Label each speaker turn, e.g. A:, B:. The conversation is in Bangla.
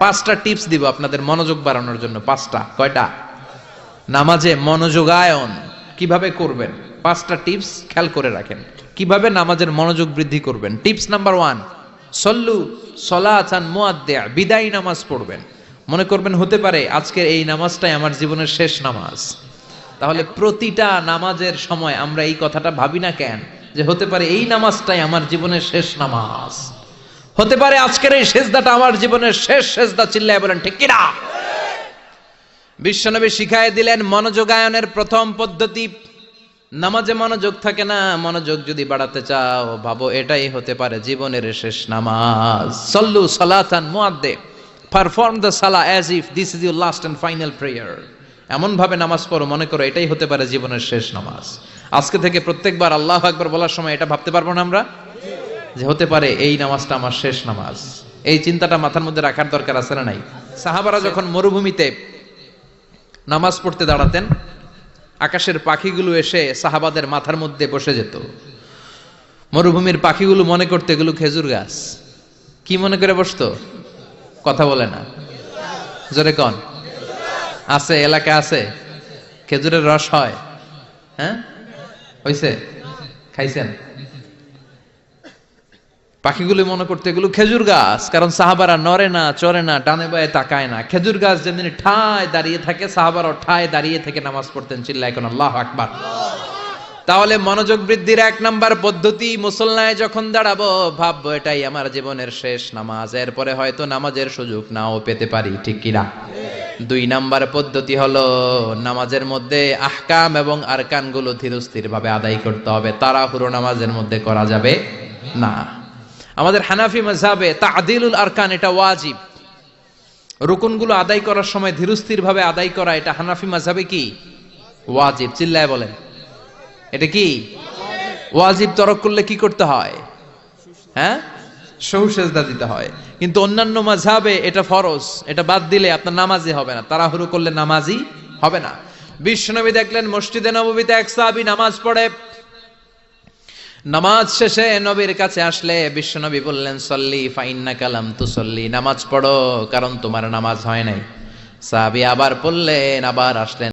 A: পাঁচটা টিপস দিব আপনাদের মনোযোগ বাড়ানোর জন্য। পাঁচটা। কয়টা? নামাজে মনোযোগায়ন কিভাবে করবেন, পাঁচটা টিপস খেয়াল করে রাখেন কিভাবে নামাজের মনোযোগ বৃদ্ধি করবেন। টিপস নাম্বার 1, সল্লু সলাতান মুআদ্দিয়া, বিদায়ী নামাজ পড়বেন। মনে করবেন হতে পারে আজকের এই নামাজটাই আমার জীবনের শেষ নামাজ। তাহলে প্রতিটা নামাজের সময় আমরা এই কথাটা ভাবি না কেন যে হতে পারে এই নামাজটাই আমার জীবনের শেষ নামাজ, হতে পারে আজকের এই সেজদাটা আমার জীবনের শেষ সেজদা। চিল্লায় বলেন ঠিক কিনা? বিশ্বনবী শিখায় দিলেন মনোযোগায়নের প্রথম পদ্ধতি। নামাজে মনোযোগ থাকে না, মনোযোগ যদি বাড়াতে চাও ভাবো এটাই হতে পারে জীবনের শেষ নামাজ। সল্লু সালাতান মুআদ্দি, perform the salah as if this is your last and final prayer. এমন ভাবে নামাজ পড়ো মনে করো এটাই হতে পারে জীবনের শেষ নামাজ। আজকে থেকে প্রত্যেকবার আল্লাহু আকবার বলার সময় এটা ভাবতে পারবো না আমরা যে হতে পারে এই নামাজটা আমার শেষ নামাজ। এই চিন্তাটা মাথার মধ্যে রাখার দরকার আছে না নাই? সাহাবারা যখন মরুভূমিতে নামাজ পড়তে দাঁড়াতেন, আকাশের পাখিগুলো এসে সাহাবাদের মাথার মধ্যে বসে যেত। মরুভূমির পাখিগুলো মনে করতে এগুলো খেজুর গাছ। কি মনে করে বসতো? কথা বলে না, জোরে কন। আছে এলাকা আছে খেজুরের রস হয়? হ্যাঁ হইছে? খাইছেন? পাখিগুলো মনে করতে এগুলো খেজুর গাছ, কারণ সাহাবারা নড়ে না, চড়ে না, ডানে বায়ে তাকায় না। খেজুর গাছ যেদিন ঠায় দাঁড়িয়ে থাকে, সাহাবারা ঠায় দাঁড়িয়ে থেকে নামাজ পড়তেন। চিল্লায় এখন আল্লাহু আকবার। তাহলে মনোযোগ বৃদ্ধির 1 নাম্বার পদ্ধতি, মুসল্লায় যখন দাঁড়াবো ভাববো এটাই আমার জীবনের শেষ নামাজ, এরপরে হয়তো নামাজের সুযোগ নাও পেতে পারি। ঠিক কিনা? 2 নাম্বার পদ্ধতি হলো নামাজের মধ্যে আহকাম এবং আরকানগুলো ধীরস্থির ভাবে আদায় করতে হবে। তাড়াহুড়ো নামাজের মধ্যে করা যাবে না। আমাদের হানাফি মাযহাবে তা'দিলুল আরকান এটা ওয়াজিব। রুকুনগুলো আদায় করার সময় ধীরস্থির ভাবে আদায় করা এটা হানাফি মাযহাবে কি? ওয়াজিব। চিল্লায় বলেন এটা কি ওয়াজিব? তরক করলে কি করতে হয়? হ্যাঁ, সহু সেজদা দিতে হয়। কিন্তু অন্যান্য মাযহাবে এটা ফরজ, এটা বাদ দিলে আপনার নামাজই হবে না, তাড়াহুড়ো করলে নামাজই হবে না। বিশ্বনবী দেখলেন মসজিদে নববীতে এক সাহাবী নামাজ পড়ে। নামাজ শেষে নবীর কাছে আসলে বিশ্বনবী বললেন সল্লি ফাইন্নাকা লাম তুসল্লি, নামাজ পড়ো কারণ তোমার নামাজ হয় নাই। সাহাবী আবার পড়লেন, আবার আসলেন।